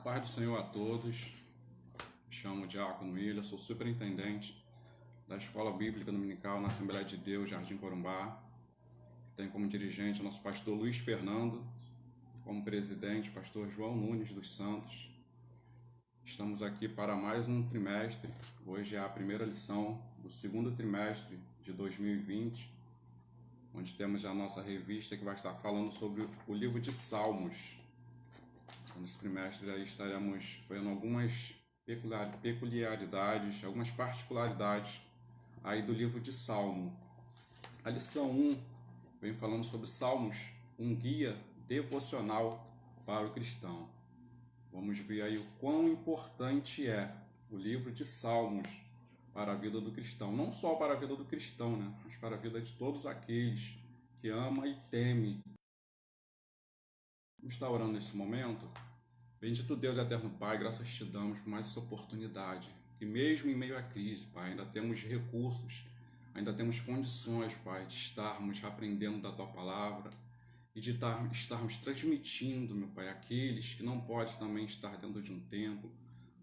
Paz do Senhor a todos. Me chamo Diácono William, sou superintendente da Escola Bíblica Dominical na Assembleia de Deus, Jardim Corumbá. Tenho como dirigente o nosso pastor Luiz Fernando, como presidente, pastor João Nunes dos Santos. Estamos aqui para mais um trimestre. Hoje é a primeira lição do segundo trimestre de 2020, onde temos a nossa revista que vai estar falando sobre o livro de Salmos. Nesse trimestre aí estaremos vendo algumas peculiaridades, algumas particularidades aí do livro de Salmo. A lição 1 vem falando sobre Salmos, um guia devocional para o cristão. Vamos ver aí o quão importante é o livro de Salmos para a vida do cristão. Não só para a vida do cristão, né? Mas para a vida de todos aqueles que ama e teme. Vamos estar orando nesse momento. Bendito Deus e eterno Pai, graças te damos por mais essa oportunidade. Que mesmo em meio à crise, Pai, ainda temos recursos, ainda temos condições, Pai, de estarmos aprendendo da Tua Palavra e de estarmos transmitindo, meu Pai, aqueles que não podem também estar dentro de um templo,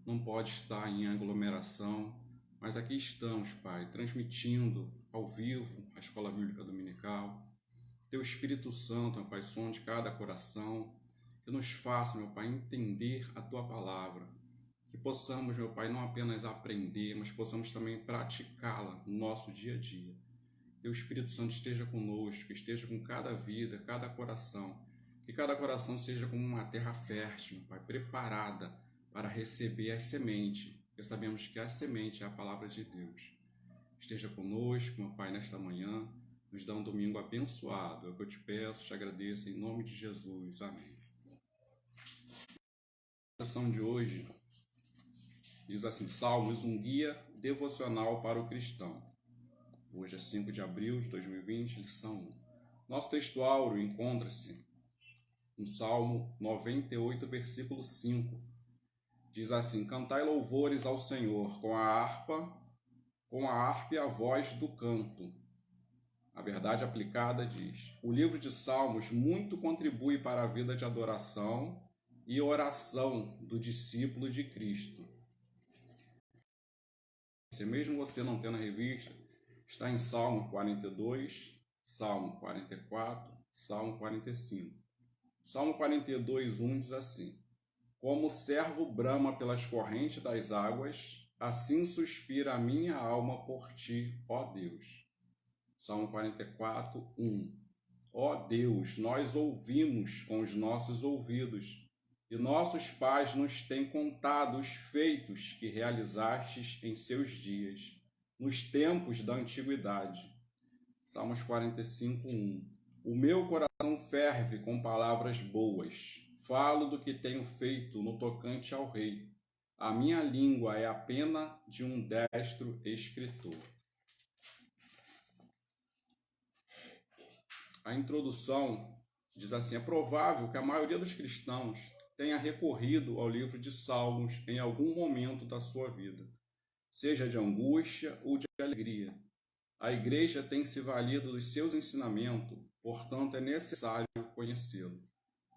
não podem estar em aglomeração, mas aqui estamos, Pai, transmitindo ao vivo a Escola Bíblica Dominical. Teu Espírito Santo, meu Pai, sonde cada coração, que nos faça, meu Pai, entender a Tua Palavra, que possamos, meu Pai, não apenas aprender, mas possamos também praticá-la no nosso dia a dia. Teu Espírito Santo esteja conosco, esteja com cada vida, cada coração, que cada coração seja como uma terra fértil, meu Pai, preparada para receber a semente, porque sabemos que a semente é a Palavra de Deus. Esteja conosco, meu Pai, nesta manhã, nos dá um domingo abençoado. É o que eu te peço, te agradeço, em nome de Jesus. Amém. A sessão de hoje diz assim: Salmos, um guia devocional para o cristão. Hoje é 5 de abril de 2020, lição 1. Nosso texto áureo encontra-se no Salmo 98, versículo 5. Diz assim: Cantai louvores ao Senhor com a harpa e a voz do canto. A verdade aplicada diz: o livro de Salmos muito contribui para a vida de adoração e oração do discípulo de Cristo. Se mesmo você não tendo a revista, está em Salmo 42, Salmo 44, Salmo 45. Salmo 42, 1 diz assim: Como o servo brama pelas correntes das águas, assim suspira a minha alma por ti, ó Deus. Salmo 44, 1. Ó Deus, nós ouvimos com os nossos ouvidos, e nossos pais nos têm contado os feitos que realizastes em seus dias, nos tempos da antiguidade. Salmos 45, 1. O meu coração ferve com palavras boas. Falo do que tenho feito no tocante ao rei. A minha língua é a pena de um destro escritor. A introdução diz assim: é provável que a maioria dos cristãos tenha recorrido ao livro de Salmos em algum momento da sua vida, seja de angústia ou de alegria. A igreja tem se valido dos seus ensinamentos, portanto é necessário conhecê-lo.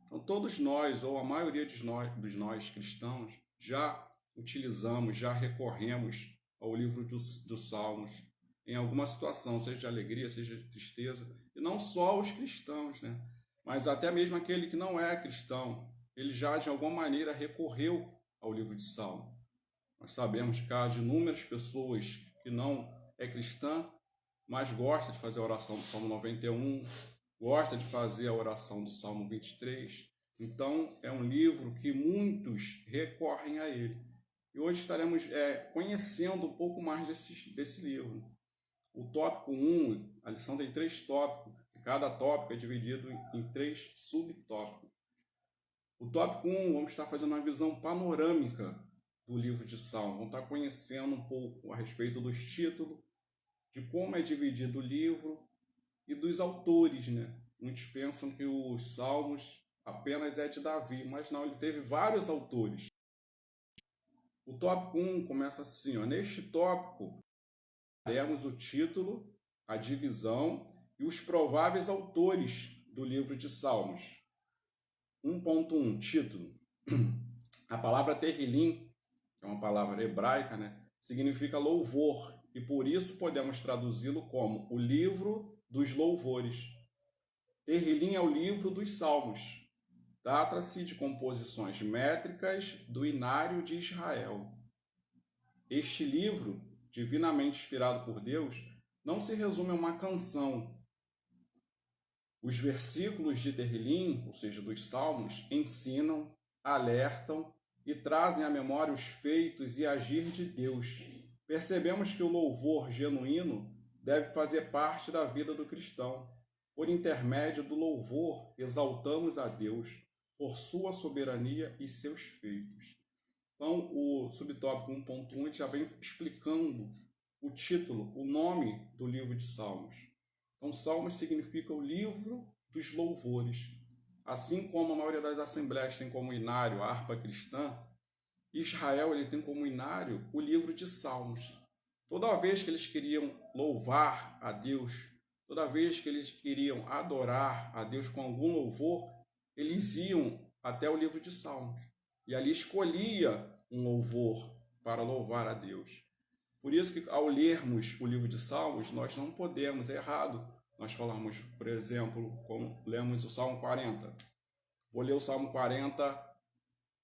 Então todos nós, ou a maioria dos nós cristãos, já utilizamos, já recorremos ao livro dos Salmos em alguma situação, seja de alegria, seja de tristeza, e não só os cristãos, né? Mas até mesmo aquele que não é cristão, ele já de alguma maneira recorreu ao livro de Salmo. Nós sabemos que há de inúmeras pessoas que não é cristã, mas gosta de fazer a oração do Salmo 91, gosta de fazer a oração do Salmo 23. Então, é um livro que muitos recorrem a ele. E hoje estaremos conhecendo um pouco mais desse livro. O tópico 1, a lição tem 3 tópicos, e cada tópico é dividido em 3 subtópicos. O tópico 1, vamos estar fazendo uma visão panorâmica do livro de Salmo. Vamos estar conhecendo um pouco a respeito dos títulos, de como é dividido o livro e dos autores, né? Muitos pensam que os Salmos apenas é de Davi, mas não, ele teve vários autores. O tópico 1 começa assim, ó: neste tópico, temos o título, a divisão e os prováveis autores do livro de Salmos. 1.1, título: A palavra Terrilim, que é uma palavra hebraica, né, significa louvor, e por isso podemos traduzi-lo como o livro dos louvores. Terrilim é o livro dos Salmos. Trata-se de composições métricas do Inário de Israel. Este livro, divinamente inspirado por Deus, não se resume a uma canção. Os versículos de Terrilim, ou seja, dos Salmos, ensinam, alertam e trazem à memória os feitos e agir de Deus. Percebemos que o louvor genuíno deve fazer parte da vida do cristão. Por intermédio do louvor, exaltamos a Deus por sua soberania e seus feitos. Então, o subtópico 1.1 já vem explicando o título, o nome do livro de Salmos. Então, Salmos significa o livro dos louvores. Assim como a maioria das assembleias tem como inário a harpa cristã, Israel ele tem como inário o livro de Salmos. Toda vez que eles queriam louvar a Deus, toda vez que eles queriam adorar a Deus com algum louvor, eles iam até o livro de Salmos. E ali escolhia um louvor para louvar a Deus. Por isso que ao lermos o livro de Salmos, nós não podemos, é errado, nós falamos, por exemplo, como lemos o Salmo 40. Vou ler o Salmo 40,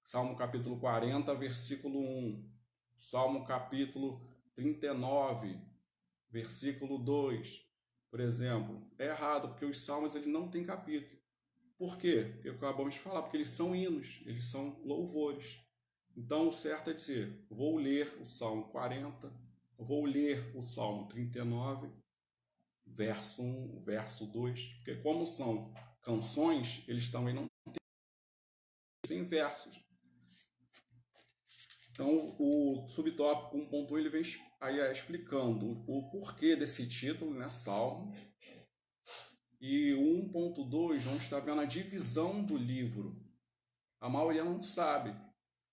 Salmo capítulo 40, versículo 1. Salmo capítulo 39, versículo 2. Por exemplo, é errado, porque os salmos ele não tem capítulo. Por quê? Porque acabamos de falar, porque eles são hinos, eles são louvores. Então, o certo é dizer, vou ler o Salmo 40, vou ler o Salmo 39, verso 1, verso 2, porque como são canções, eles também não têm versos. Então, o subtópico 1.1 ele vem aí explicando o porquê desse título, né, Salmo. E o 1.2 vamos estar vendo a divisão do livro. A maioria não sabe,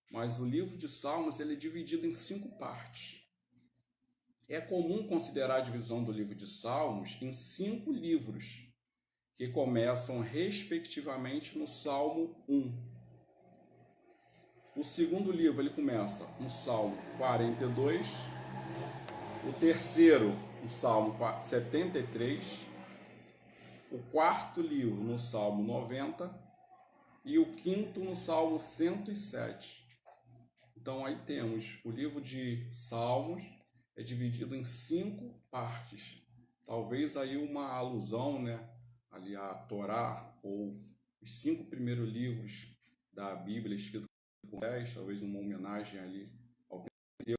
mas o livro de Salmos ele é dividido em 5 partes. É comum considerar a divisão do livro de Salmos em 5 livros, que começam respectivamente no Salmo 1. O segundo livro ele começa no Salmo 42, o terceiro no Salmo 73, o quarto livro no Salmo 90 e o quinto no Salmo 107. Então aí temos o livro de Salmos é dividido em 5 partes. Talvez aí uma alusão, né, ali a Torá ou os 5 primeiros livros da Bíblia escritos por Moisés, talvez uma homenagem ali ao Deus.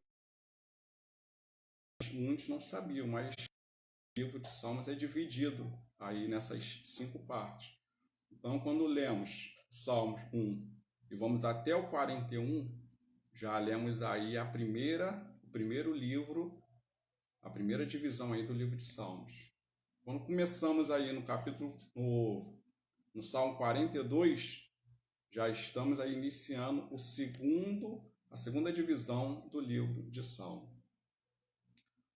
Muitos não sabiam, mas o livro de Salmos é dividido aí nessas 5 partes. Então, quando lemos Salmos 1 e vamos até o 41, já lemos aí o primeiro livro, a primeira divisão aí do livro de Salmos. Quando começamos aí no capítulo, no Salmo 42, já estamos aí iniciando a segunda divisão do livro de Salmo.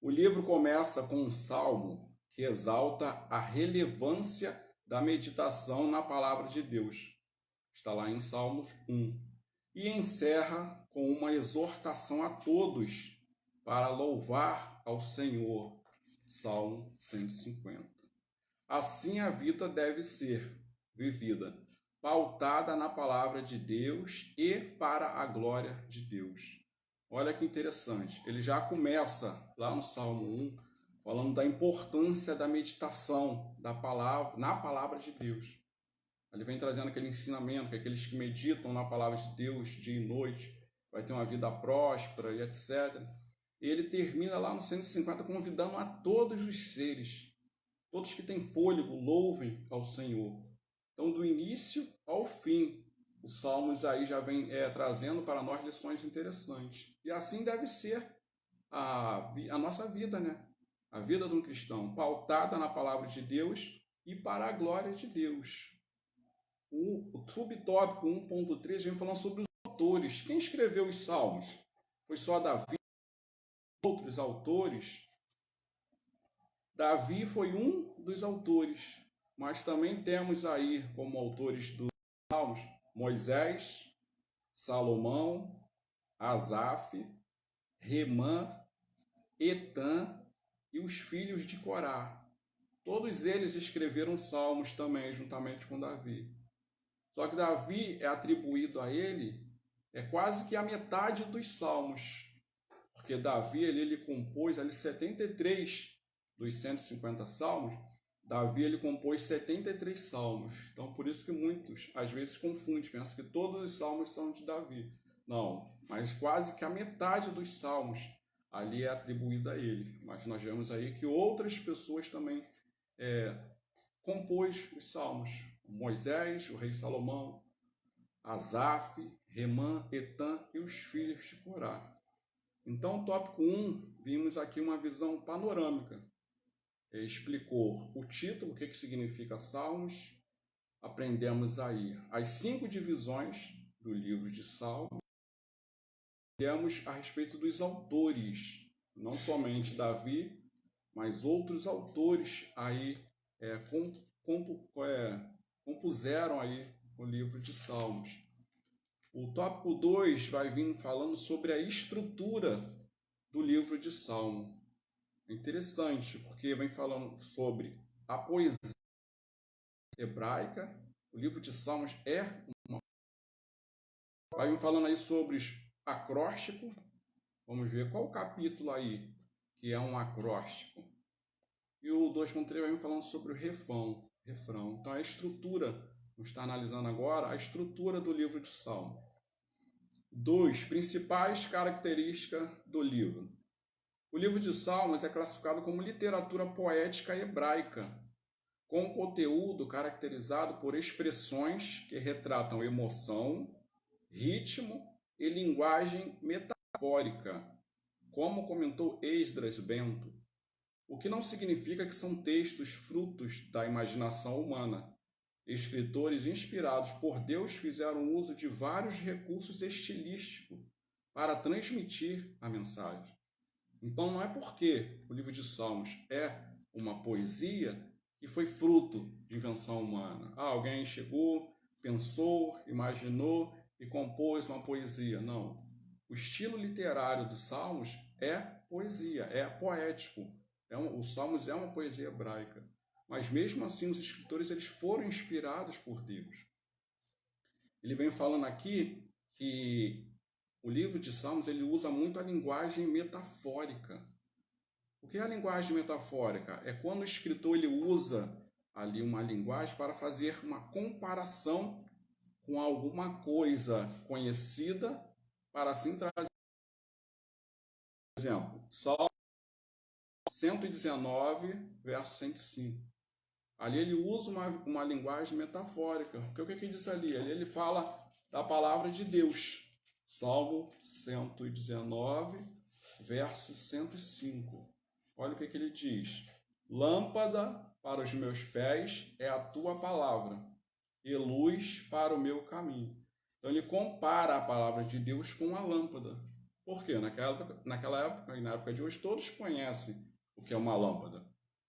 O livro começa com um salmo que exalta a relevância da meditação na palavra de Deus. Está lá em Salmos 1. E encerra com uma exortação a todos para louvar ao Senhor. Salmo 150. Assim a vida deve ser vivida, pautada na palavra de Deus e para a glória de Deus. Olha que interessante, ele já começa lá no Salmo 1, falando da importância da meditação na palavra de Deus. Ele vem trazendo aquele ensinamento que aqueles que meditam na palavra de Deus dia e noite vai ter uma vida próspera e etc. E ele termina lá no 150 convidando a todos os seres, todos que têm fôlego, louvem ao Senhor. Então, do início ao fim, os Salmos aí já vem trazendo para nós lições interessantes. E assim deve ser a nossa vida, né? A vida de um cristão, pautada na palavra de Deus e para a glória de Deus. O subtópico 1.3 vem falando sobre os autores. Quem escreveu os Salmos? Foi só Davi? Outros autores? Davi foi um dos autores, mas também temos aí como autores dos Salmos Moisés, Salomão, Asaf, Remã, Etã e os filhos de Corá. Todos eles escreveram salmos também, juntamente com Davi. Só que Davi é atribuído a ele quase que a metade dos salmos, porque Davi ele compôs ali 73 dos 150 salmos. Davi ele compôs 73 salmos. Então por isso que muitos às vezes confundem, pensam que todos os salmos são de Davi. Não, mas quase que a metade dos salmos ali é atribuída a ele. Mas nós vemos aí que outras pessoas também compôs os salmos. Moisés, o rei Salomão, Asaf, Remã, Etã e os filhos de Corá. Então, tópico 1, vimos aqui uma visão panorâmica. Explicou o título, o que significa Salmos. Aprendemos aí as 5 divisões do livro de Salmos. Aprendemos a respeito dos autores, não somente Davi, mas outros autores aí compuseram aí o livro de Salmos. O tópico 2 vai vir falando sobre a estrutura do livro de Salmo. É interessante, porque vem falando sobre a poesia hebraica. O livro de Salmos vai vir falando aí sobre acróstico. Vamos ver qual o capítulo aí que é um acróstico. E o 2.3 vai vir falando sobre o refrão. Então a estrutura, vamos estar analisando agora a estrutura do livro de Salmo. 2. Principais características do livro. O livro de Salmos é classificado como literatura poética hebraica, com conteúdo caracterizado por expressões que retratam emoção, ritmo e linguagem metafórica, como comentou Esdras Bento, o que não significa que são textos frutos da imaginação humana. Escritores inspirados por Deus fizeram uso de vários recursos estilísticos para transmitir a mensagem. Então não é porque o livro de Salmos é uma poesia que foi fruto de invenção humana. Alguém chegou, pensou, imaginou e compôs uma poesia. Não. O estilo literário dos Salmos é poesia, é poético. Os Salmos é uma poesia hebraica. Mas mesmo assim os escritores eles foram inspirados por Deus. Ele vem falando aqui que o livro de Salmos ele usa muito a linguagem metafórica. O que é a linguagem metafórica? É quando o escritor ele usa ali uma linguagem para fazer uma comparação com alguma coisa conhecida, para assim trazer, por exemplo, Salmo 119, verso 105. Ali ele usa uma linguagem metafórica. Porque o que diz ali? Ali ele fala da palavra de Deus. Salmo 119, verso 105. Olha o que ele diz. Lâmpada para os meus pés é a tua palavra, e luz para o meu caminho. Então ele compara a palavra de Deus com a lâmpada. Por quê? Naquela época e na época de hoje, todos conhecem o que é uma lâmpada.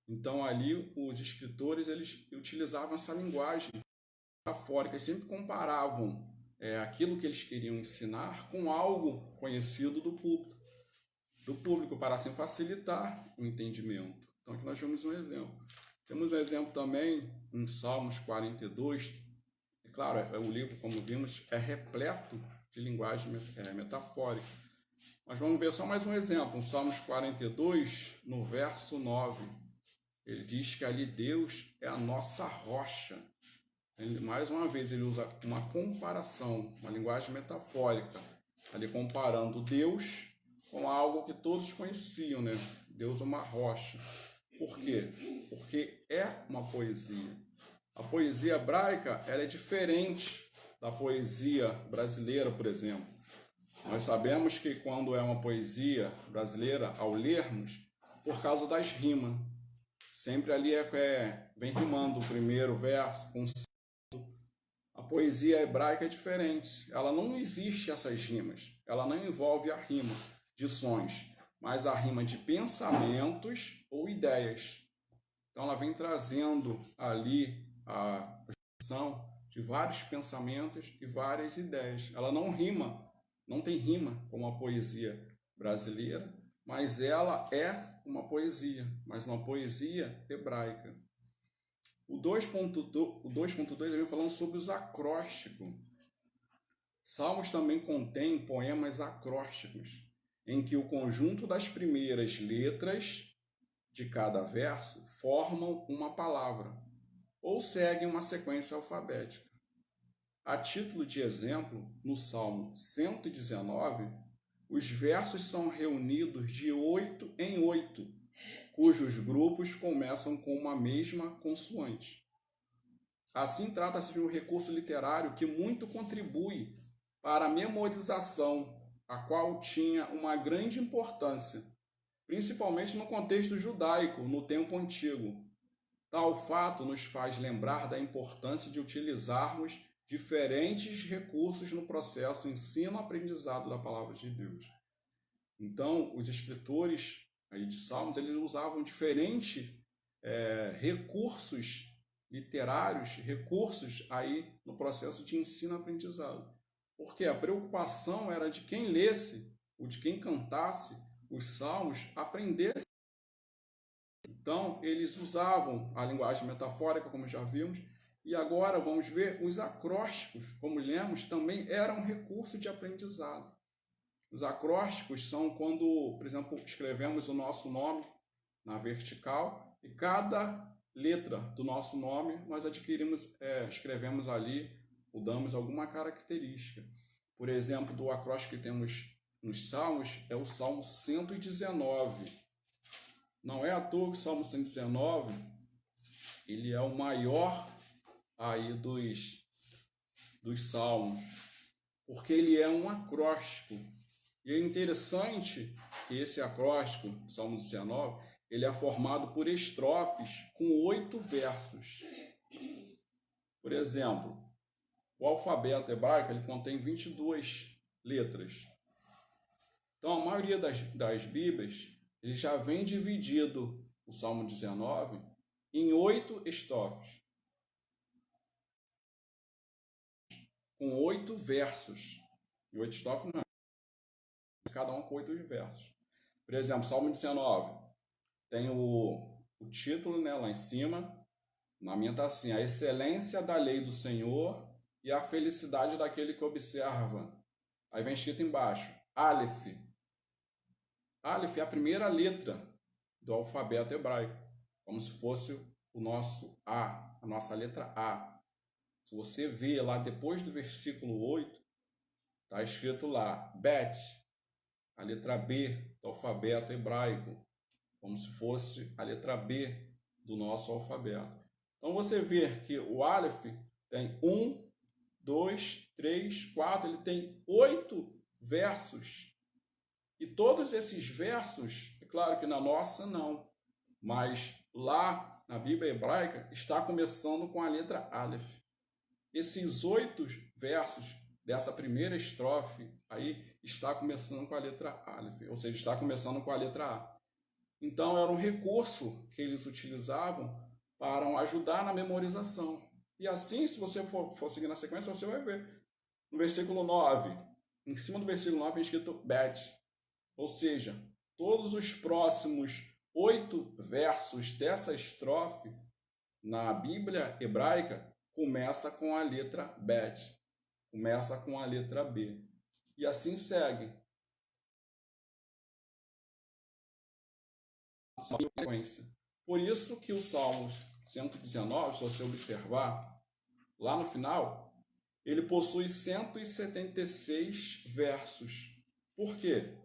Então ali os escritores eles utilizavam essa linguagem metafórica e sempre comparavam aquilo que eles queriam ensinar com algo conhecido do público para assim facilitar o entendimento. Então aqui nós vemos um exemplo. Temos um exemplo também em Salmos 42. E claro, o livro, como vimos, é repleto de linguagem metafórica. Mas vamos ver só mais um exemplo. Em Salmos 42, no verso 9. Ele diz que ali Deus é a nossa rocha. Mais uma vez ele usa uma comparação, uma linguagem metafórica, ali comparando Deus com algo que todos conheciam, né? Deus é uma rocha. Por quê? Porque é uma poesia. A poesia hebraica ela é diferente da poesia brasileira, por exemplo. Nós sabemos que quando é uma poesia brasileira, ao lermos, por causa das rimas, sempre ali vem rimando o primeiro verso com o segundo. A poesia hebraica é diferente. Ela não existe essas rimas. Ela não envolve a rima de sons, mas a rima de pensamentos ou ideias. Então ela vem trazendo ali a expressão de vários pensamentos e várias ideias. Ela não rima, não tem rima como a poesia brasileira, mas ela é uma poesia, mas uma poesia hebraica. O 2.2 vem falando sobre os acrósticos. Salmos também contém poemas acrósticos, em que o conjunto das primeiras letras de cada verso formam uma palavra, ou seguem uma sequência alfabética. A título de exemplo, no Salmo 119, os versos são reunidos de 8 em 8, cujos grupos começam com uma mesma consoante. Assim, trata-se de um recurso literário que muito contribui para a memorização, a qual tinha uma grande importância, principalmente no contexto judaico, no tempo antigo. Tal fato nos faz lembrar da importância de utilizarmos diferentes recursos no processo ensino-aprendizado da palavra de Deus. Então, os escritores aí de Salmos, eles usavam diferentes recursos literários, recursos aí no processo de ensino-aprendizado. Porque a preocupação era de quem lesse, ou de quem cantasse os salmos, aprendesse. Então, eles usavam a linguagem metafórica, como já vimos, e agora vamos ver os acrósticos, como lemos, também eram um recurso de aprendizado. Os acrósticos são quando, por exemplo, escrevemos o nosso nome na vertical e cada letra do nosso nome nós escrevemos ali, mudamos alguma característica. Por exemplo, do acróstico que temos nos Salmos é o Salmo 119. Não é à toa que o Salmo 119 ele é o maior aí dos Salmos, porque ele é um acróstico. E é interessante que esse acróstico, o Salmo 19, ele é formado por estrofes com 8 versos. Por exemplo, o alfabeto hebraico ele contém 22 letras. Então, a maioria das Bíblias ele já vem dividido, o Salmo 19, em 8 estrofes, com 8 versos. E 8 estrofes não é, cada um com 8 versos. Por exemplo, Salmo 19, tem o título, né, lá em cima. Na minha está assim: a excelência da lei do Senhor e a felicidade daquele que observa. Aí vem escrito embaixo, Aleph. Aleph é a primeira letra do alfabeto hebraico, como se fosse o nosso A, a nossa letra A. Se você vê lá depois do versículo 8, está escrito lá, Bet, a letra B do alfabeto hebraico, como se fosse a letra B do nosso alfabeto. Então você vê que o Aleph tem 1, 2, 3, 4, ele tem 8 versos. E todos esses versos, é claro que na nossa não, mas lá na Bíblia hebraica está começando com a letra Aleph. Esses 8 versos dessa primeira estrofe aí está começando com a letra Aleph, ou seja, está começando com a letra A. Então era um recurso que eles utilizavam para ajudar na memorização. E assim, se você for seguir na sequência, você vai ver. No versículo 9, em cima do versículo 9 é escrito Bet. Ou seja, todos os próximos 8 versos dessa estrofe na Bíblia hebraica começa com a letra Bet, começa com a letra B. E assim segue. Por isso que o Salmo 119, se você observar, lá no final, ele possui 176 versos. Por quê?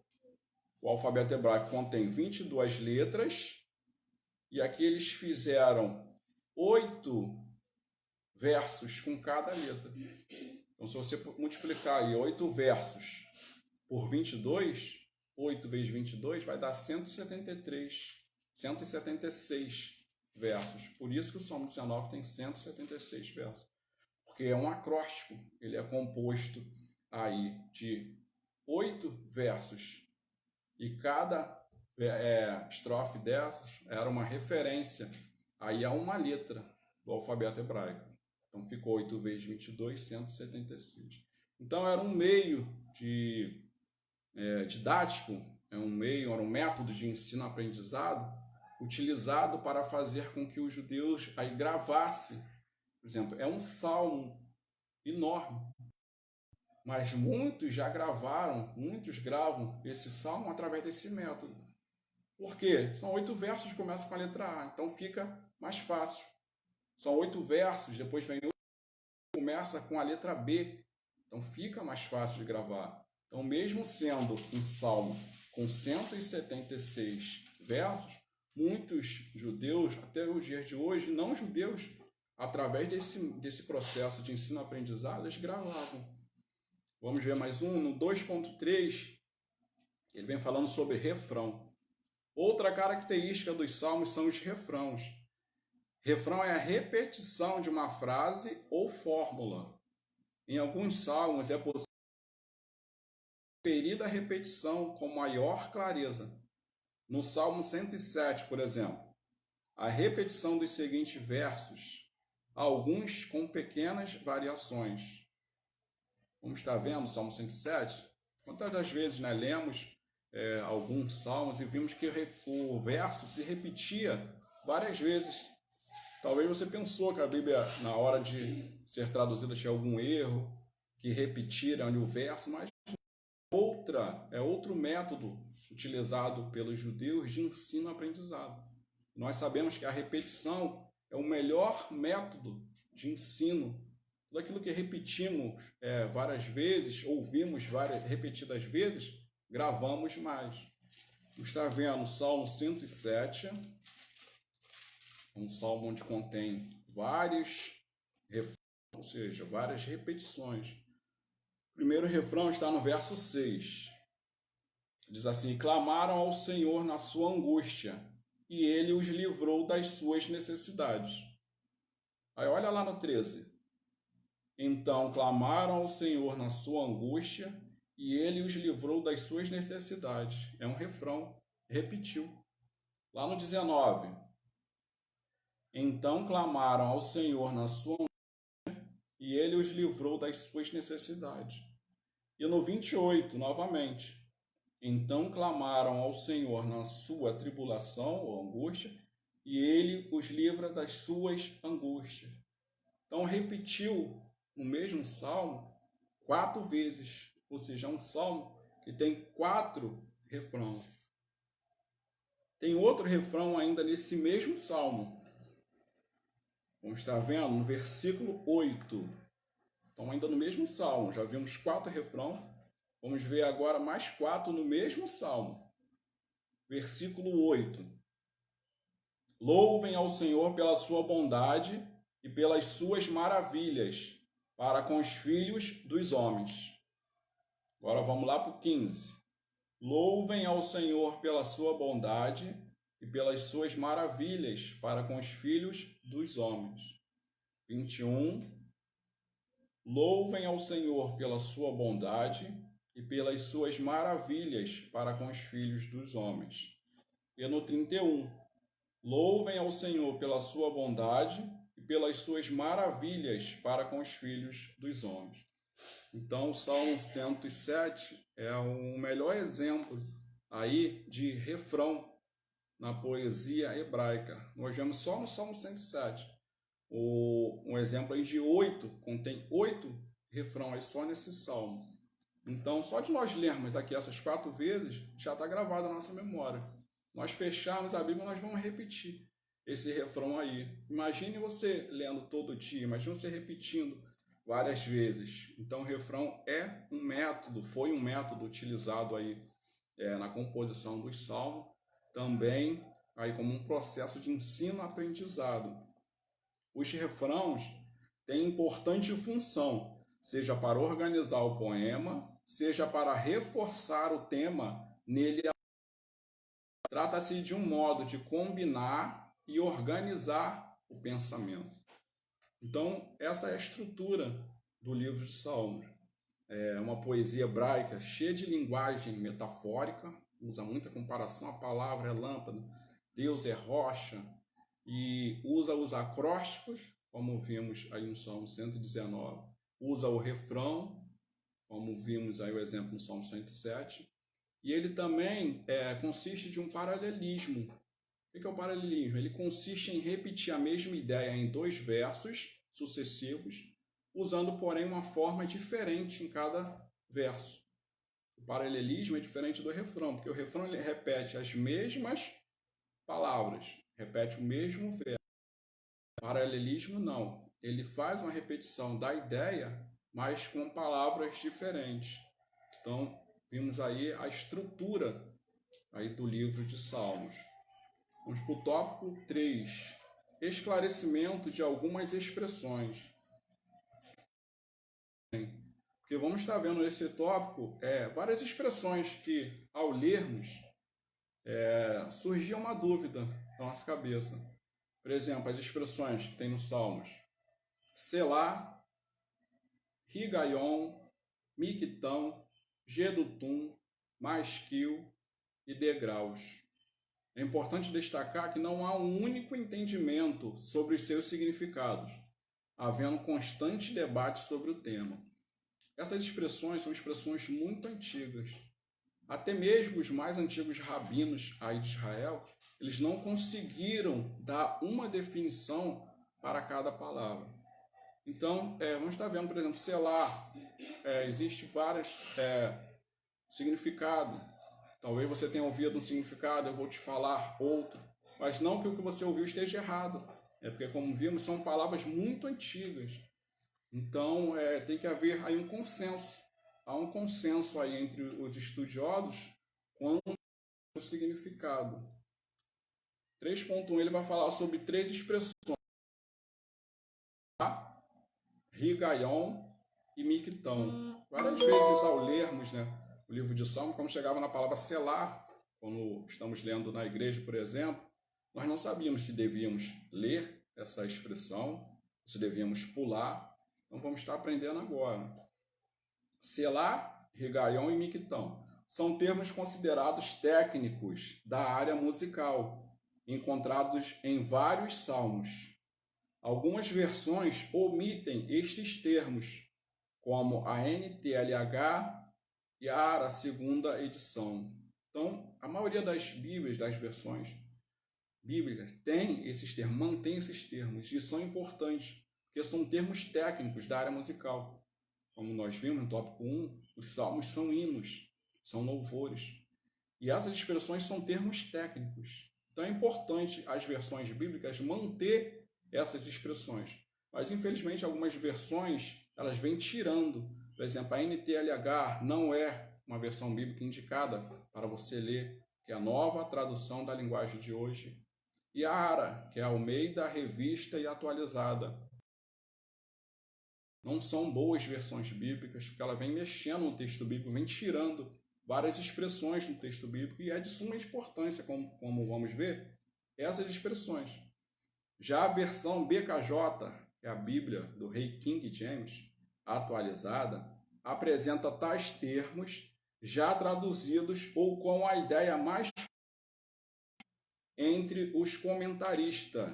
O alfabeto hebraico contém 22 letras e aqui eles fizeram 8 versos com cada letra. Então, se você multiplicar aí 8 versos por 22, 8 vezes 22 vai dar 176 versos. Por isso que o Salmo 19 tem 176 versos. Porque é um acróstico, ele é composto aí de 8 versos. E cada estrofe dessas era uma referência aí a uma letra do alfabeto hebraico. Então ficou 8 vezes 22, 176. Então era um meio didático, era um método de ensino-aprendizado utilizado para fazer com que os judeus aí gravassem. Por exemplo, é um salmo enorme, mas muitos gravam esse salmo através desse método. Por quê? São 8 versos que começam com a letra A, então fica mais fácil. São 8 versos, depois vem outro que começa com a letra B, então fica mais fácil de gravar. Então, mesmo sendo um salmo com 176 versos, muitos judeus, até os dias de hoje, não judeus, através desse processo de ensino-aprendizado, eles gravavam. Vamos ver mais um, no 2.3, ele vem falando sobre refrão. Outra característica dos salmos são os refrãos. Refrão é a repetição de uma frase ou fórmula. Em alguns salmos é possível referir a repetição com maior clareza. No Salmo 107, por exemplo, a repetição dos seguintes versos, alguns com pequenas variações. Vamos estar vendo o Salmo 107? Quantas das vezes lemos alguns salmos e vimos que o verso se repetia várias vezes. Talvez você pensou que a Bíblia, na hora de ser traduzida, tinha algum erro, que repetiram ali o verso, mas outro método utilizado pelos judeus de ensino-aprendizado. Nós sabemos que a repetição é o melhor método de ensino. Tudo aquilo que repetimos várias vezes, ouvimos repetidas vezes, gravamos mais. Você está vendo o Salmo 107, um salmo onde contém vários refrões, ou seja, várias repetições. O primeiro refrão está no verso 6. Diz assim: clamaram ao Senhor na sua angústia, e ele os livrou das suas necessidades. Aí olha lá no 13. Então clamaram ao Senhor na sua angústia, e ele os livrou das suas necessidades. É um refrão, repetiu. Lá no 19. Então clamaram ao Senhor na sua angústia, e ele os livrou das suas necessidades. E no 28, novamente. Então clamaram ao Senhor na sua tribulação ou angústia, e ele os livra das suas angústias. Então repetiu o mesmo salmo 4 vezes, ou seja, um salmo que tem 4 refrões. Tem outro refrão ainda nesse mesmo salmo. Vamos estar vendo no versículo 8. Então ainda no mesmo salmo, já vimos 4 refrões. Vamos ver agora mais 4 no mesmo salmo. Versículo 8. Louvem ao Senhor pela sua bondade e pelas suas maravilhas para com os filhos dos homens. Agora vamos lá para o 15. Louvem ao Senhor pela sua bondade e pelas suas maravilhas para com os filhos dos homens. 21. Louvem ao Senhor pela sua bondade e pelas suas maravilhas para com os filhos dos homens. E no 31. Louvem ao Senhor pela sua bondade e pelas suas maravilhas para com os filhos dos homens. Então, o Salmo 107 é o melhor exemplo aí de refrão na poesia hebraica. Nós vemos só no Salmo 107. Um exemplo aí de 8, contém 8 refrões só nesse salmo. Então, só de nós lermos aqui essas 4 vezes, já está gravado na nossa memória. Nós fecharmos a Bíblia, nós vamos repetir esse refrão aí. Imagine você lendo todo dia, imagine você repetindo várias vezes. Então, o refrão é um método, foi um método utilizado aí na composição dos salmos, também aí como um processo de ensino-aprendizado. Os refrãos têm importante função, seja para organizar o poema, seja para reforçar o tema nele. Trata-se de um modo de combinar e organizar o pensamento. Então, essa é a estrutura do livro de Salmos. É uma poesia hebraica cheia de linguagem metafórica, usa muita comparação, a palavra é lâmpada, Deus é rocha, e usa os acrósticos como vimos aí no Salmo 119, usa o refrão, como vimos aí o exemplo no Salmo 107, e ele também consiste de um paralelismo. O que é o paralelismo? Ele consiste em repetir a mesma ideia em 2 versos sucessivos, usando, porém, uma forma diferente em cada verso. O paralelismo é diferente do refrão, porque o refrão ele repete as mesmas palavras, repete o mesmo verso. O paralelismo não. Ele faz uma repetição da ideia, mas com palavras diferentes. Então, vimos aí a estrutura aí do livro de Salmos. Vamos para o tópico 3. Esclarecimento de algumas expressões. Porque vamos estar vendo nesse tópico várias expressões que, ao lermos, surgia uma dúvida na nossa cabeça. Por exemplo, as expressões que tem nos Salmos: Selá, Higaion, Miquitão, Gedutum, Masquil e degraus. É importante destacar que não há um único entendimento sobre os seus significados, havendo constante debate sobre o tema. Essas expressões são expressões muito antigas. Até mesmo os mais antigos rabinos aí de Israel, eles não conseguiram dar uma definição para cada palavra. Então, vamos estar vendo, por exemplo, Selá, existe vários significados. Talvez você tenha ouvido um significado, eu vou te falar outro, mas não que o que você ouviu esteja errado. Porque, como vimos, são palavras muito antigas. Então, tem que haver aí um consenso. Há um consenso aí entre os estudiosos quanto ao significado. 3.1 ele vai falar sobre 3 expressões: Higaion e Miquitão. Várias vezes ao lermos, o livro de Salmo, como chegava na palavra selar, quando estamos lendo na igreja, por exemplo, nós não sabíamos se devíamos ler essa expressão, se devíamos pular. Então vamos estar aprendendo agora. Selá, Higaion e Miquitão são termos considerados técnicos da área musical, encontrados em vários salmos. Algumas versões omitem estes termos, como a NTLH e a ARA, segunda edição. Então, a maioria das Bíblias, das versões bíblicas, tem esses termos, mantém esses termos, e são importantes, porque são termos técnicos da área musical. Como nós vimos no tópico 1, os salmos são hinos, são louvores. E essas expressões são termos técnicos. Então é importante as versões bíblicas manter essas expressões. Mas, infelizmente, algumas versões elas vêm tirando. Por exemplo, a NTLH não é uma versão bíblica indicada para você ler, que é a nova tradução da linguagem de hoje. E a ARA, que é a Almeida Revista e Atualizada. Não são boas versões bíblicas, porque ela vem mexendo no texto bíblico, vem tirando várias expressões no texto bíblico, e é de suma importância, como vamos ver, essas expressões. Já a versão BKJ, que é a Bíblia do Rei King James, atualizada, apresenta tais termos já traduzidos ou com a ideia mais entre os comentaristas.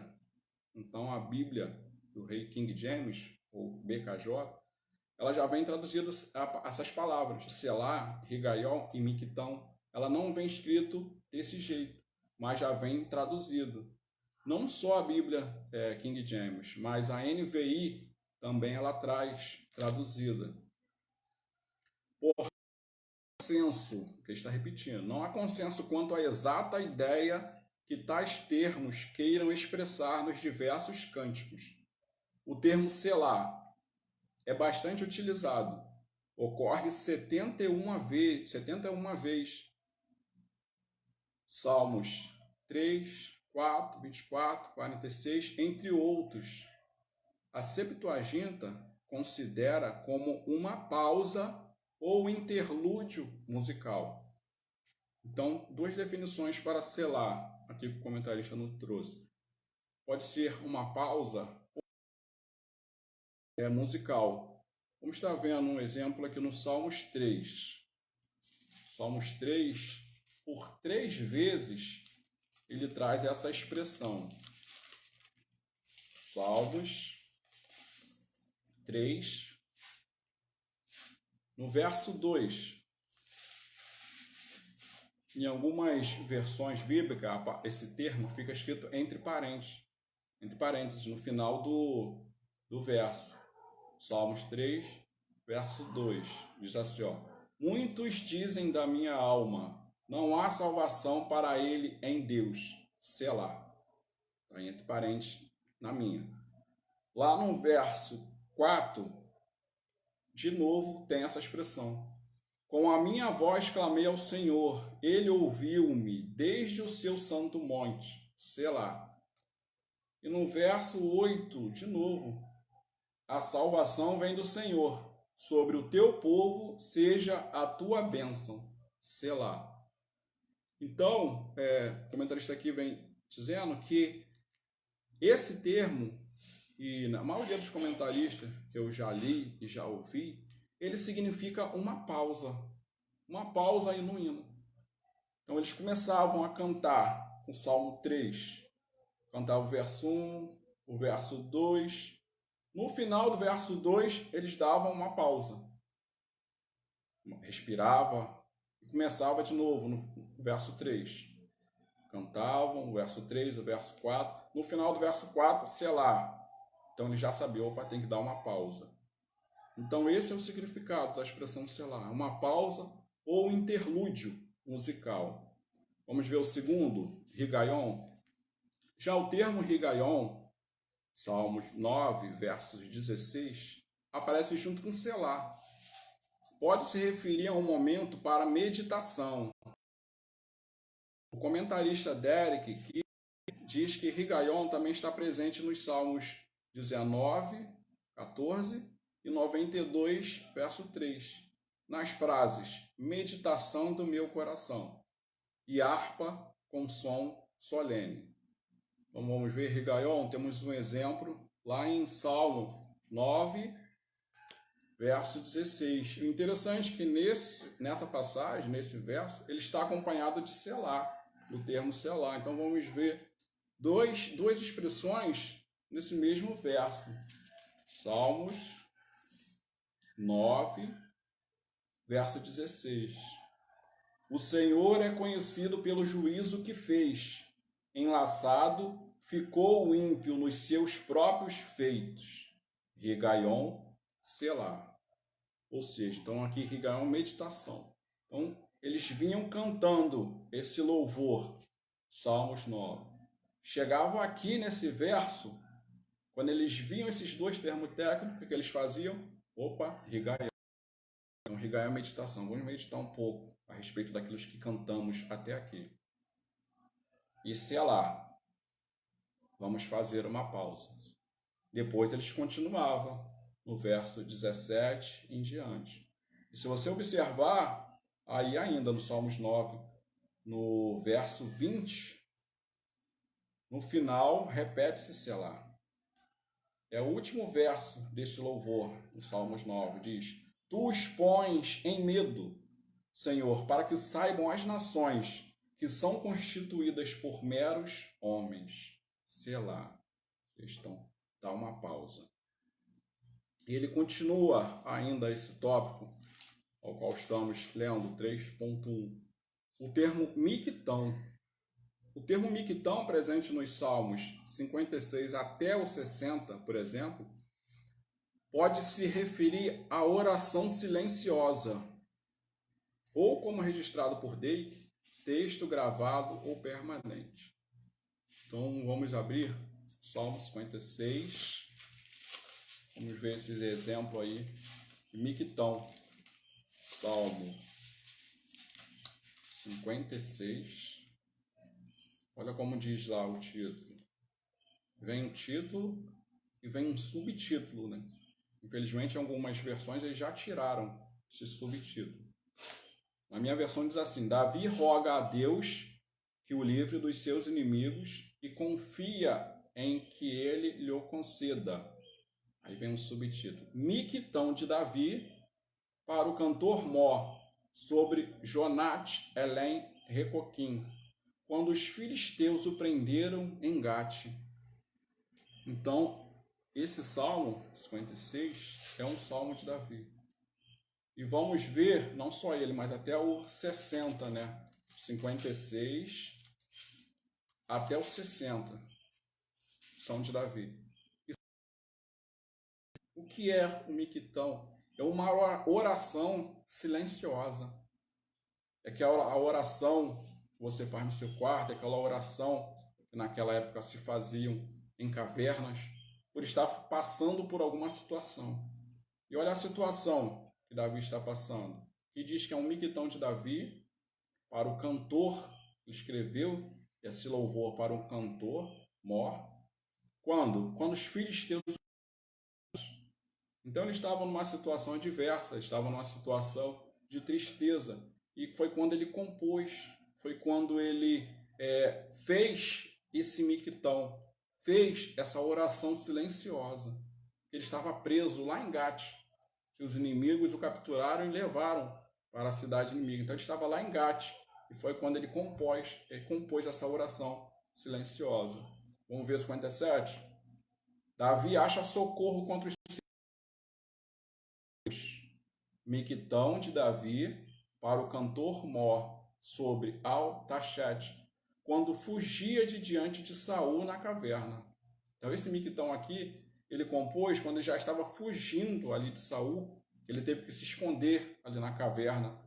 Então, a Bíblia do Rei King James, ou BKJ, ela já vem traduzida essas palavras, Selá, Higaion e Miquitão. Ela não vem escrito desse jeito, mas já vem traduzido. Não só a Bíblia King James, mas a NVI também ela traz traduzida. Por consenso, que está repetindo, não há consenso quanto à exata ideia que tais termos queiram expressar nos diversos cânticos. O termo selá é bastante utilizado. Ocorre 71 vezes. Salmos 3, 4, 24, 46, entre outros. A Septuaginta considera como uma pausa ou interlúdio musical. Então, 2 definições para selá, aqui que o comentarista nos trouxe. Pode ser uma pausa musical. Vamos estar vendo um exemplo aqui no Salmos 3. Salmos 3, por 3 vezes, ele traz essa expressão. Salmos 3, no verso 2. Em algumas versões bíblicas, esse termo fica escrito entre parênteses, no final do verso. Salmos 3, verso 2, diz assim, ó: muitos dizem da minha alma, não há salvação para ele em Deus. Selá. Está entre parênteses na minha. Lá no verso 4, de novo tem essa expressão. Com a minha voz clamei ao Senhor, ele ouviu-me desde o seu santo monte. Selá. E no verso 8, de novo, a salvação vem do Senhor. Sobre o teu povo seja a tua bênção. Selá. Então, o comentarista aqui vem dizendo que esse termo, e na maioria dos comentaristas que eu já li e já ouvi, ele significa uma pausa aí no hino. Então eles começavam a cantar o Salmo 3, cantavam o verso 1, o verso 2. No final do verso 2, eles davam uma pausa. Respirava e começava de novo no verso 3. Cantavam o verso 3, o verso 4. No final do verso 4, selá. Então ele já sabia, opa, tem que dar uma pausa. Então esse é o significado da expressão selá, uma pausa ou interlúdio musical. Vamos ver o segundo, Higaion. Já o termo Higaion, Salmos 9, versos 16, aparece junto com selá. Pode se referir a um momento para meditação. O comentarista Derek que diz que Higaion também está presente nos Salmos 19, 14 e 92, verso 3, nas frases meditação do meu coração e harpa com som solene. Então vamos ver Higaion, temos um exemplo lá em Salmo 9, verso 16. O interessante é que nessa passagem, nesse verso, ele está acompanhado de selá, do termo selá. Então vamos ver duas expressões nesse mesmo verso. Salmos 9, verso 16. O Senhor é conhecido pelo juízo que fez. Enlaçado ficou o ímpio nos seus próprios feitos. Higaion, selá. Ou seja, então aqui Higaion, meditação. Então eles vinham cantando esse louvor, Salmos 9. Chegavam aqui nesse verso, quando eles viam esses dois termos técnicos, o que eles faziam? Opa, Higaion. Então, Higaion é meditação. Vamos meditar um pouco a respeito daquilo que cantamos até aqui. E selá. Vamos fazer uma pausa. Depois eles continuavam no verso 17 em diante. E se você observar, aí ainda no Salmos 9, no verso 20, no final, repete-se selá. É o último verso desse louvor, no Salmos 9, diz: Tu os pões em medo, Senhor, para que saibam as nações que são constituídas por meros homens. Selá. Então, dá uma pausa. E ele continua ainda esse tópico, ao qual estamos lendo, 3.1. O termo miquitão. O termo miquitão, presente nos Salmos 56 até o 60, por exemplo, pode se referir à oração silenciosa, ou como registrado por Dake, texto gravado ou permanente. Então, vamos abrir Salmo 56. Vamos ver esse exemplo aí de miquitão. Salmo 56. Olha como diz lá o título. Vem um título e vem um subtítulo, né? Infelizmente, em algumas versões eles já tiraram esse subtítulo. Na minha versão diz assim: Davi roga a Deus que o livre dos seus inimigos e confia em que ele lhe conceda. Aí vem um subtítulo. Miquitão de Davi para o cantor Mó, sobre Jonate Elém Recoquim, quando os filisteus o prenderam em Gate. Então, esse Salmo 56 é um Salmo de Davi. E vamos ver, não só ele, mas até o 60, né? 56 até o 60 são de Davi. O que é o miquitão? É uma oração silenciosa. É que a oração que você faz no seu quarto, é aquela oração que naquela época se faziam em cavernas, por estar passando por alguma situação. E olha a situação que Davi está passando, que diz que é um miquitão de Davi para o cantor, escreveu esse louvor para o cantor, Mor, quando os filisteus. Então ele estava numa situação adversa, estava numa situação de tristeza, e foi quando ele compôs, foi quando ele fez esse miquitão, fez essa oração silenciosa. Ele estava preso lá em Gate, que os inimigos o capturaram e levaram para a cidade inimiga. Então ele estava lá em Gate, e foi quando ele compôs essa oração silenciosa. Vamos ver 57? Davi acha socorro contra os miquitão de Davi para o cantor Mor sobre Al-Tachet, quando fugia de diante de Saul na caverna. Então esse miquitão aqui, ele compôs quando ele já estava fugindo ali de Saul, ele teve que se esconder ali na caverna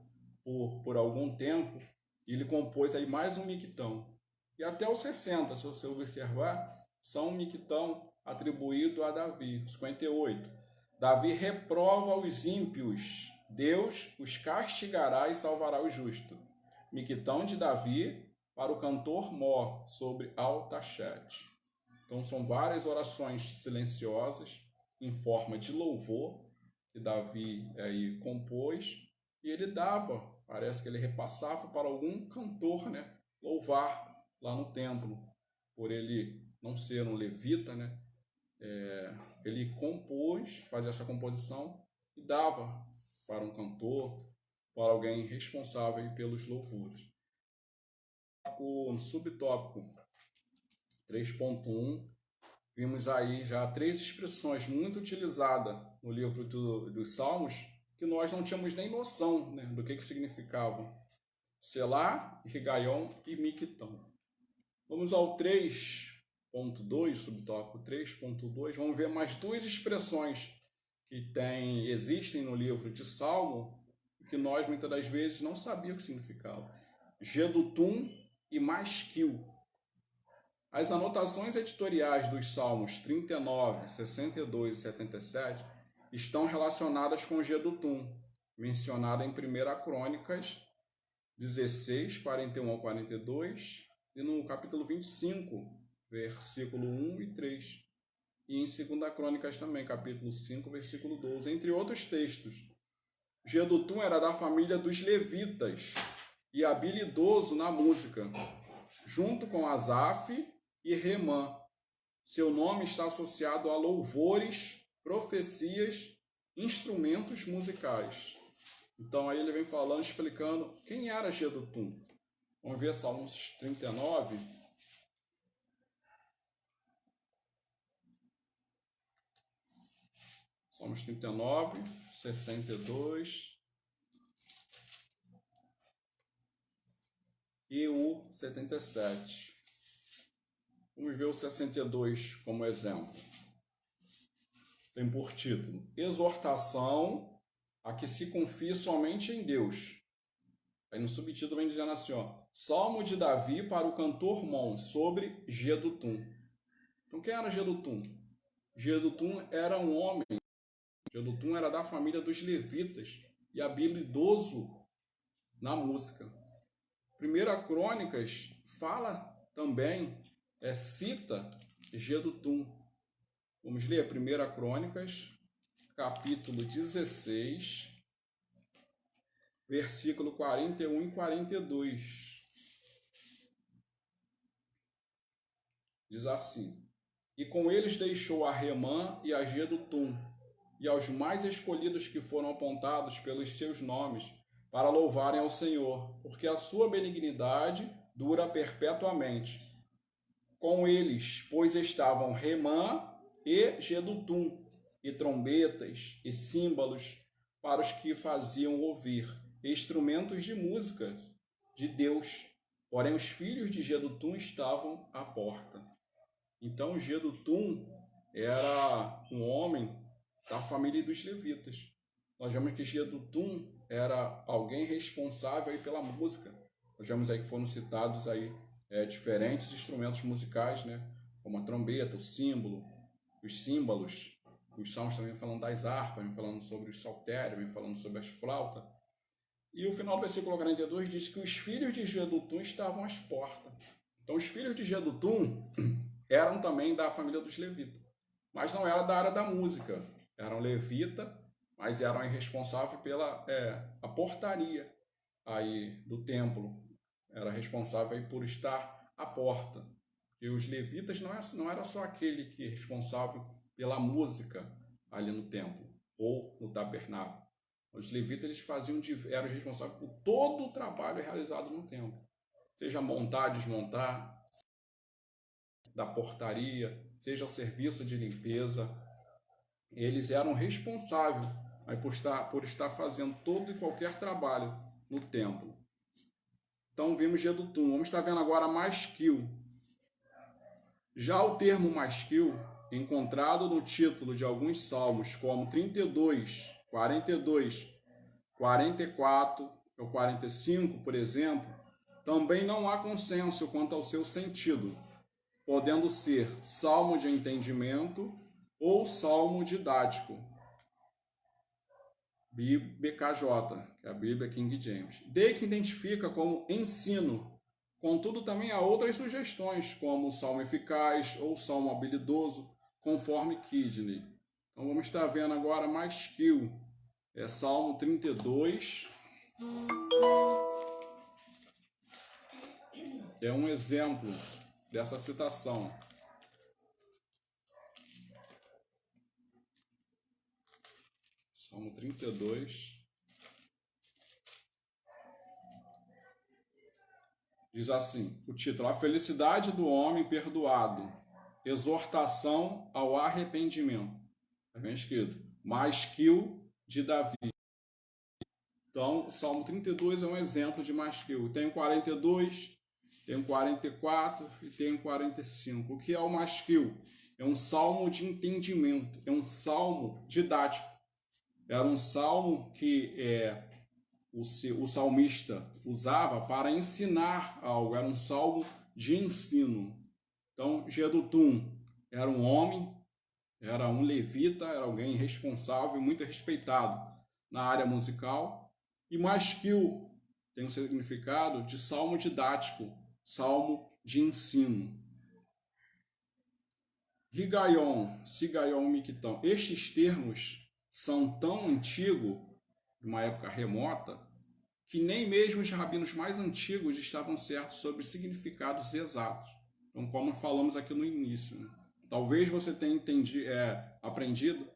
por algum tempo, e ele compôs aí mais um miquitão. E até os 60, se você observar, são um miquitão atribuído a Davi. 58. Davi reprova os ímpios, Deus os castigará e salvará o justo. Miquitão de Davi para o cantor Mor sobre Al-Tachet. Então são várias orações silenciosas em forma de louvor que Davi aí compôs, e ele dava, parece que ele repassava para algum cantor, né, louvar lá no templo, por ele não ser um levita, né, ele compôs, fazia essa composição e dava para um cantor, para alguém responsável pelos louvores. O subtópico 3.1, vimos aí já 3 expressões muito utilizadas no livro dos Salmos, que nós não tínhamos nem noção, né, do que significavam. Selá, Rigaion e Miquitão. Vamos ao 3.2, subtópico 3.2, vamos ver mais 2 expressões que existem no livro de Salmo, que nós muitas das vezes não sabíamos o que significavam. Jedutum e Masquil. As anotações editoriais dos Salmos 39, 62 e 77 estão relacionadas com Jedutum, mencionada em 1 Crônicas 16, 41 ao 42, e no capítulo 25, versículo 1 e 3. E em 2 Crônicas também, capítulo 5, versículo 12, entre outros textos. Jedutum era da família dos levitas e habilidoso na música, junto com Asaf e Remã. Seu nome está associado a louvores, profecias, instrumentos musicais. Então aí ele vem falando, explicando quem era Jedutum. Vamos ver Salmos 39. Salmos 39, 62 e o 77. Vamos ver o 62 como exemplo. Tem por título: Exortação a que se confie somente em Deus. Aí no subtítulo vem dizendo assim, Salmo de Davi para o cantor Mor sobre Jedutum. Então quem era Jedutum? Jedutum era um homem. Jedutum era da família dos levitas e habilidoso na música. 1 Crônicas fala também, cita Jedutum. Vamos ler 1 Crônicas, capítulo 16, versículo 41 e 42. Diz assim: E com eles deixou a Remã e a Jedutum, e aos mais escolhidos que foram apontados pelos seus nomes, para louvarem ao Senhor, porque a sua benignidade dura perpetuamente. Com eles, pois estavam Remã e Gedutum, e trombetas e símbolos para os que faziam ouvir, instrumentos de música de Deus. Porém, os filhos de Gedutum estavam à porta. Então, Gedutum era um homem da família dos levitas. Nós vemos que Gedutum era alguém responsável aí pela música. Nós vemos aí que foram citados aí diferentes instrumentos musicais, né? Como a trombeta, o símbolo, os símbolos. Os salmos também falando das harpas, falando sobre os saltérios, falando sobre as flautas. E o final do versículo 42 diz que os filhos de Gedutum estavam às portas. Então, os filhos de Gedutum eram também da família dos levitas, mas não era da área da música. Eram levita, mas eram responsáveis pela a portaria aí do templo. Era responsável aí por estar à porta. E os levitas não era só aquele que é responsável pela música ali no templo ou no tabernáculo. Os levitas eram responsáveis por todo o trabalho realizado no templo, seja montar, desmontar, da portaria, seja o serviço de limpeza. Eles eram responsáveis por estar fazendo todo e qualquer trabalho no templo. Então vimos Gedutum. Vamos estar vendo agora Masquil. Já o termo Masquil, encontrado no título de alguns salmos, como 32, 42, 44 ou 45, por exemplo, também não há consenso quanto ao seu sentido, podendo ser salmo de entendimento ou salmo didático. BKJ, que é a Bíblia King James. Dake identifica como ensino. Contudo, também há outras sugestões, como o salmo eficaz ou o salmo habilidoso, conforme Kidney. Então vamos estar vendo agora Masquil. Salmo 32. É um exemplo dessa citação. Salmo 32. Diz assim, o título: A felicidade do homem perdoado, exortação ao arrependimento. Está bem escrito, Masquil de Davi. Então, o Salmo 32 é um exemplo de Masquil. Tem o 42, tem o 44 e tem o 45. O que é o Masquil? É um salmo de entendimento, é um salmo didático. Era um salmo que o salmista usava para ensinar algo, era um salmo de ensino. Então, Gedutum era um homem, era um levita, era alguém responsável, muito respeitado na área musical. E Masquil tem um significado de salmo didático, salmo de ensino. Higaion, Sigaion, Mictão. Estes termos são tão antigos, de uma época remota, que nem mesmo os rabinos mais antigos estavam certos sobre significados exatos. Então, como falamos aqui no início, né? Talvez você tenha aprendido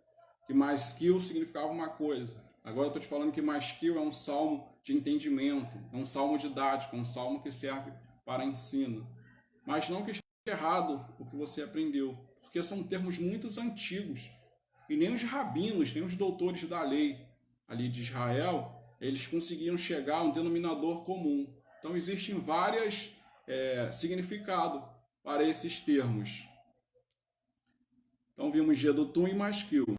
que Masquil significava uma coisa. Agora eu estou te falando que Masquil é um salmo de entendimento, é um salmo didático, é um salmo que serve para ensino. Mas não que esteja errado o que você aprendeu, porque são termos muito antigos. E nem os rabinos, nem os doutores da lei ali de Israel, eles conseguiam chegar a um denominador comum. Então existem vários significados para esses termos. Então vimos Gedutum e Masquil.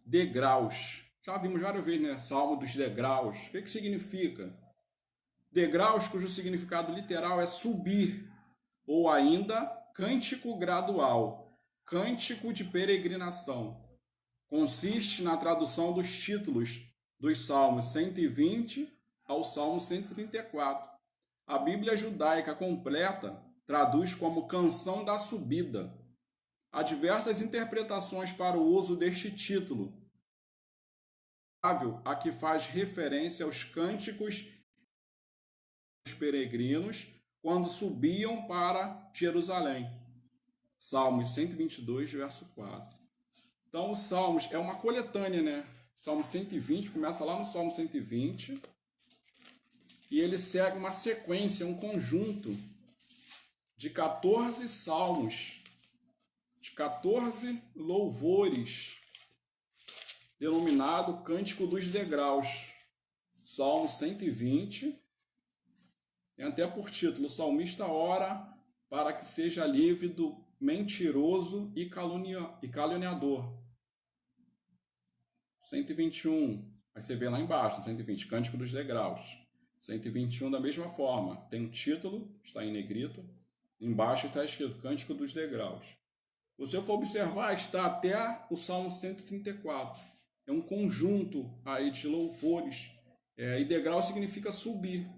Degraus. Já vimos várias vezes, né? Salmo dos degraus. O que significa? Degraus, cujo significado literal é subir, ou ainda cântico gradual, cântico de peregrinação. Consiste na tradução dos títulos dos Salmos 120 ao Salmo 134. A Bíblia judaica completa traduz como canção da subida. Há diversas interpretações para o uso deste título, a que faz referência aos cânticos dos peregrinos quando subiam para Jerusalém. Salmos 122, verso 4. Então, os Salmos é uma coletânea, né? Salmo 120, começa lá no Salmo 120, e ele segue uma sequência, um conjunto de 14 salmos de 14 louvores, denominado Cântico dos Degraus. Salmo 120, tem até por título: o salmista ora para que seja livre do mentiroso e caluniador. 121, aí você vê lá embaixo, 120, Cântico dos Degraus. 121 da mesma forma, tem um título, está em negrito, embaixo está escrito Cântico dos Degraus. Se você for observar, está até o Salmo 134. É um conjunto aí de louvores, e degrau significa subir.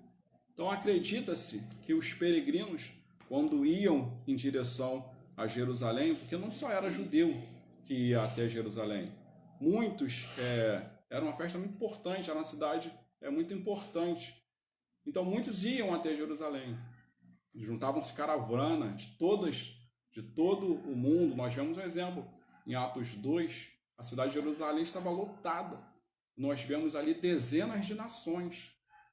Então acredita-se que os peregrinos, quando iam em direção a Jerusalém, porque não só era judeu que ia até Jerusalém, muitos, era uma festa muito importante, era uma cidade muito importante. Então muitos iam até Jerusalém, juntavam-se caravanas de todo o mundo. Nós vemos um exemplo em Atos 2, a cidade de Jerusalém estava lotada. Nós vemos ali dezenas de nações.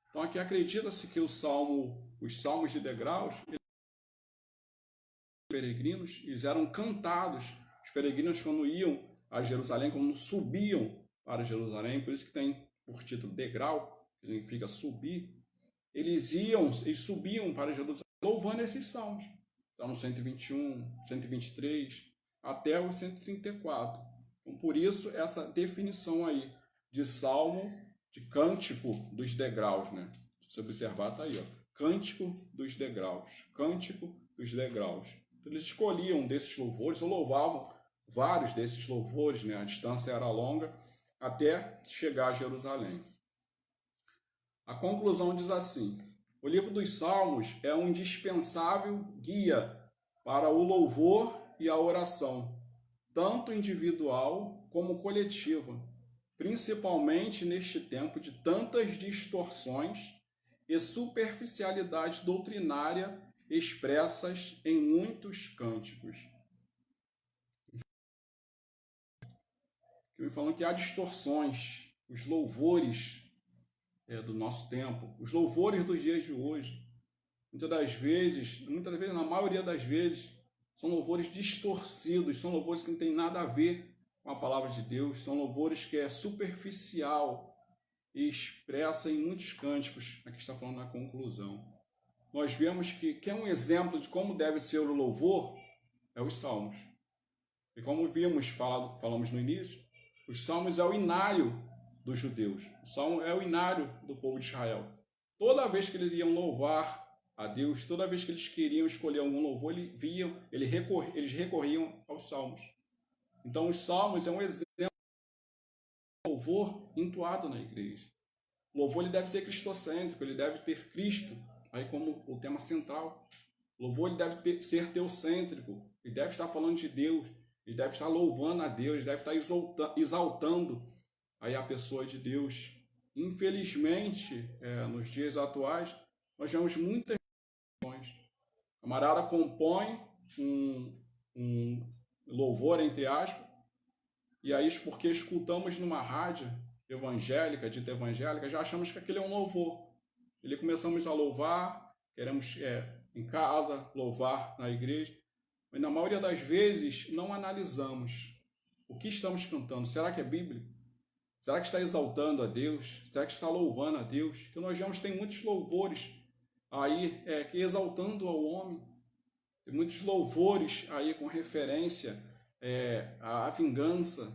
Então aqui acredita-se que os salmos de degraus, os peregrinos, eles eram cantados. Os peregrinos, quando iam a Jerusalém, quando subiam para Jerusalém, por isso que tem por título degrau, que significa subir, eles subiam para Jerusalém louvando esses salmos. Salmo 121, 123, até o 134. Então, por isso, essa definição aí de salmo, de cântico dos degraus, né? Se você observar, está aí, ó. Cântico dos degraus. Cântico dos degraus. Então, eles escolhiam desses louvores, ou louvavam vários desses louvores, né? A distância era longa, até chegar a Jerusalém. A conclusão diz assim: o livro dos Salmos é um indispensável guia para o louvor e a oração, tanto individual como coletiva, principalmente neste tempo de tantas distorções e superficialidade doutrinária expressas em muitos cânticos. Eu falando que há distorções, os louvores do nosso tempo, os louvores dos dias de hoje, muitas vezes, na maioria das vezes, são louvores distorcidos, são louvores que não têm nada a ver com a palavra de Deus, são louvores que é superficial e expressa em muitos cânticos. Aqui está falando na conclusão. Nós vemos que é um exemplo de como deve ser o louvor, é os salmos. E como falamos no início, os salmos é o inário dos judeus. O salmo é o inário do povo de Israel. Toda vez que eles iam louvar a Deus, toda vez que eles queriam escolher algum louvor, eles recorriam aos salmos. Então, os salmos é um exemplo de louvor entoado na igreja. O louvor ele deve ser cristocêntrico, ele deve ter Cristo aí como o tema central. O louvor ele deve ser teocêntrico, ele deve estar falando de Deus, ele deve estar louvando a Deus, ele deve estar exaltando aí a pessoa de Deus. Infelizmente, nos dias atuais, nós vemos muitas canções. A camarada compõe um louvor, entre aspas, e aí, porque escutamos numa rádio evangélica, dita evangélica, já achamos que aquele é um louvor. E começamos a louvar, queremos em casa, louvar na igreja, mas na maioria das vezes não analisamos o que estamos cantando. Será que é bíblico? Será que está exaltando a Deus? Será que está louvando a Deus? Porque nós vemos que tem muitos louvores aí que exaltando ao homem. Tem muitos louvores aí com referência à vingança.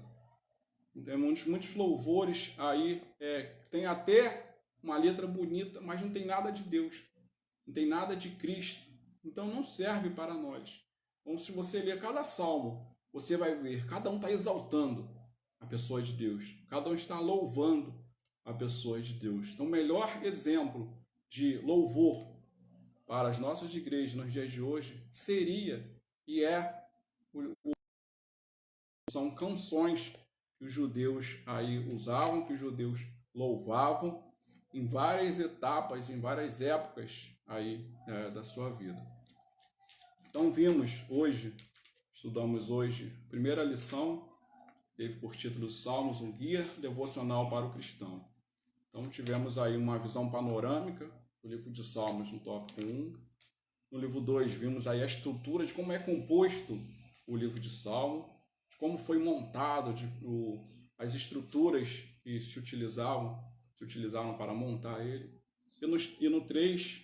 Tem muitos louvores aí que tem até uma letra bonita, mas não tem nada de Deus. Não tem nada de Cristo. Então não serve para nós. Então se você ler cada salmo, você vai ver, cada um está exaltando a pessoa de Deus. Cada um está louvando a pessoa de Deus. Então, o melhor exemplo de louvor para as nossas igrejas nos dias de hoje seria e são canções que os judeus aí usavam, que os judeus louvavam em várias etapas, em várias épocas aí da sua vida. Então, estudamos hoje a primeira lição, teve por título Salmos, um guia devocional para o cristão. Então tivemos aí uma visão panorâmica do livro de Salmos no tópico 1. No livro 2 vimos aí a estrutura de como é composto o livro de Salmo, de como foi montado, as estruturas que se utilizaram para montar ele. E no 3,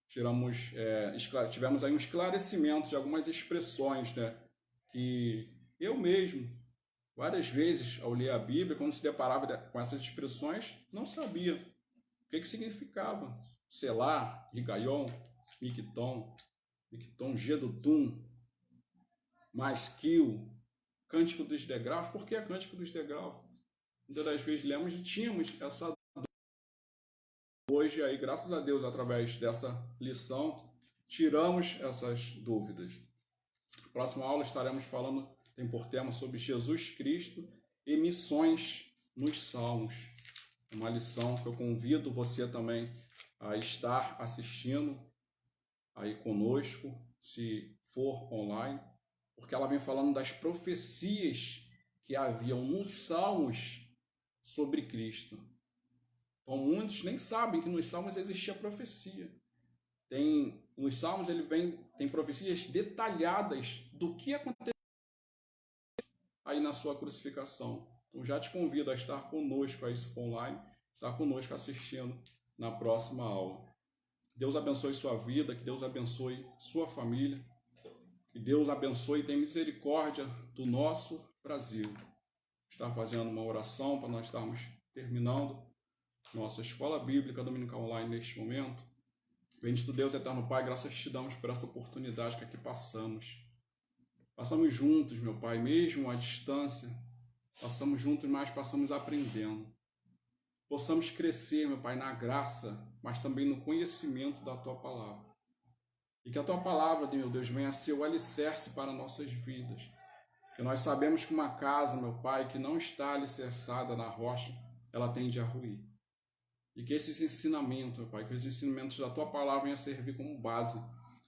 tivemos aí um esclarecimento de algumas expressões, né, que eu mesmo, várias vezes, ao ler a Bíblia, quando se deparava com essas expressões, não sabia o que significava. Selá, Rigaion, Micton, Gedutum, Masquil, Cântico dos Degraus. Por que Cântico dos Degraus? Muitas das vezes lemos e tínhamos essa dúvida. Hoje, aí, graças a Deus, através dessa lição, tiramos essas dúvidas. Na próxima aula estaremos falando, tem por tema, sobre Jesus Cristo e missões nos Salmos. É uma lição que eu convido você também a estar assistindo aí conosco, se for online, porque ela vem falando das profecias que haviam nos Salmos sobre Cristo. Então, muitos nem sabem que nos Salmos existia profecia. Nos Salmos tem profecias detalhadas do que aconteceu aí na sua crucificação. Então, já te convido a estar conosco aí, se for online, estar conosco assistindo na próxima aula. Deus abençoe sua vida, que Deus abençoe sua família, que Deus abençoe e tenha misericórdia do nosso Brasil. Está fazendo uma oração para nós estarmos terminando nossa escola bíblica dominical online neste momento. Bendito Deus, eterno Pai, graças te damos por essa oportunidade que aqui passamos. Passamos juntos, meu Pai, mesmo à distância, passamos juntos, mas passamos aprendendo. Possamos crescer, meu Pai, na graça, mas também no conhecimento da Tua Palavra. E que a Tua Palavra, meu Deus, venha a ser o alicerce para nossas vidas. Que nós sabemos que uma casa, meu Pai, que não está alicerçada na rocha, ela tende a ruir. E que esses ensinamentos, meu Pai, que os ensinamentos da Tua Palavra venham a servir como base,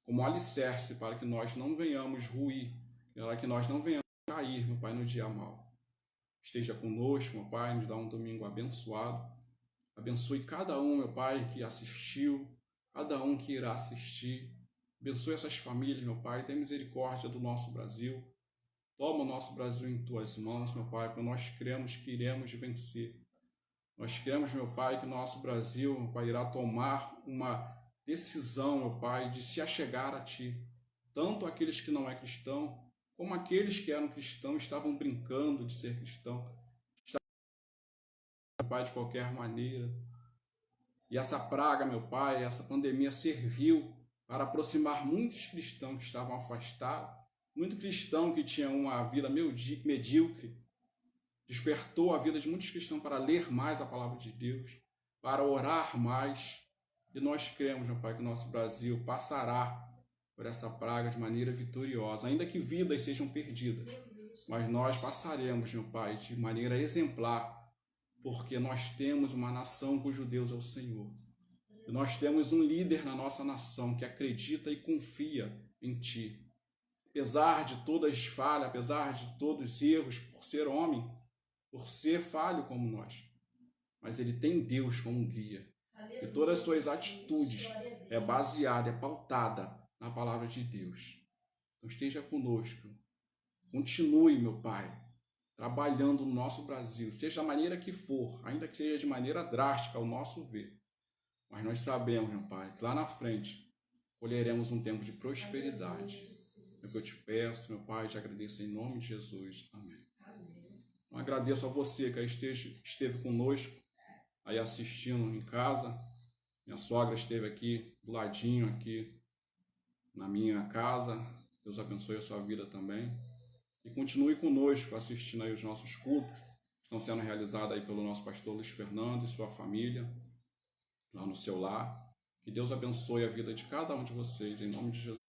como alicerce, para que nós não venhamos ruir, para que nós não venhamos cair, meu Pai, no dia mau. Esteja conosco, meu Pai, nos dá um domingo abençoado. Abençoe cada um, meu Pai, que assistiu, cada um que irá assistir. Abençoe essas famílias, meu Pai, tenha misericórdia do nosso Brasil. Toma o nosso Brasil em Tuas mãos, meu Pai, porque nós cremos que iremos vencer. Nós cremos, meu Pai, que nosso Brasil, meu Pai, irá tomar uma decisão, meu Pai, de se achegar a Ti. Tanto aqueles que não é cristão, como aqueles que eram cristãos, estavam brincando de ser cristão. Meu Pai, de qualquer maneira. E essa praga, meu Pai, essa pandemia serviu para aproximar muitos cristãos que estavam afastados, muito cristão que tinha uma vida medíocre. Despertou a vida de muitos cristãos para ler mais a palavra de Deus, para orar mais. E nós cremos, meu Pai, que o nosso Brasil passará por essa praga de maneira vitoriosa, ainda que vidas sejam perdidas. Mas nós passaremos, meu Pai, de maneira exemplar, porque nós temos uma nação cujo Deus é o Senhor. E nós temos um líder na nossa nação que acredita e confia em Ti. Apesar de todas as falhas, apesar de todos os erros, por ser homem, por ser falho como nós. Mas ele tem Deus como guia. E todas as suas atitudes é baseada, é pautada na palavra de Deus. Então esteja conosco. Continue, meu Pai, trabalhando no nosso Brasil, seja da maneira que for, ainda que seja de maneira drástica ao nosso ver. Mas nós sabemos, meu Pai, que lá na frente colheremos um tempo de prosperidade. É o que eu te peço, meu Pai, te agradeço em nome de Jesus. Amém. Então, agradeço a você que esteve conosco, aí assistindo em casa. Minha sogra esteve aqui, do ladinho, aqui na minha casa. Deus abençoe a sua vida também. E continue conosco, assistindo aí os nossos cultos. Estão sendo realizados aí pelo nosso pastor Luiz Fernando e sua família, lá no seu lar. Que Deus abençoe a vida de cada um de vocês, em nome de Jesus.